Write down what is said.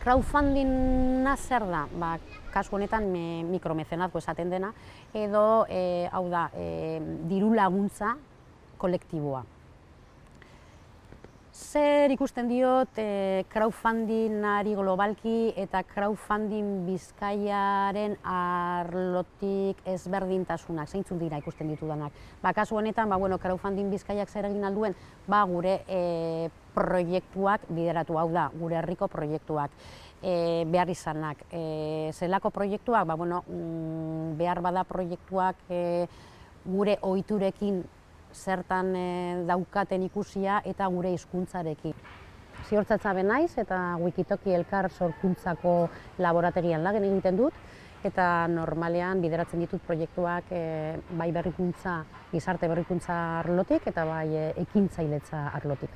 Crowdfundinga zer da? Kasu honetan mikromecenazgo esaten dena, edo hau da, diru laguntza kolektiboa. Zer ikusten diot crowdfundingari globalki eta crowdfunding Bizkaiaren arlotik ezberdintasunak, zeintzuk dira ikusten ditudanak. Kasu honetan, crowdfunding Bizkaiak zer egin alduen, gure proiektuak bideratu, hau da, gure herriko proiektuak, behar izanak. Zelako proiektuak, behar bada proiektuak gure ohiturekin zertan daukaten ikusia eta gure hizkuntzarekin. Ziortzatza naiz eta Wikitoki elkar sorkuntzako laborategian lan egiten dut, eta normalean bideratzen ditut proiektuak bai berrikuntza, gizarte berrikuntza arlotik eta bai ekintzailetza arlotik.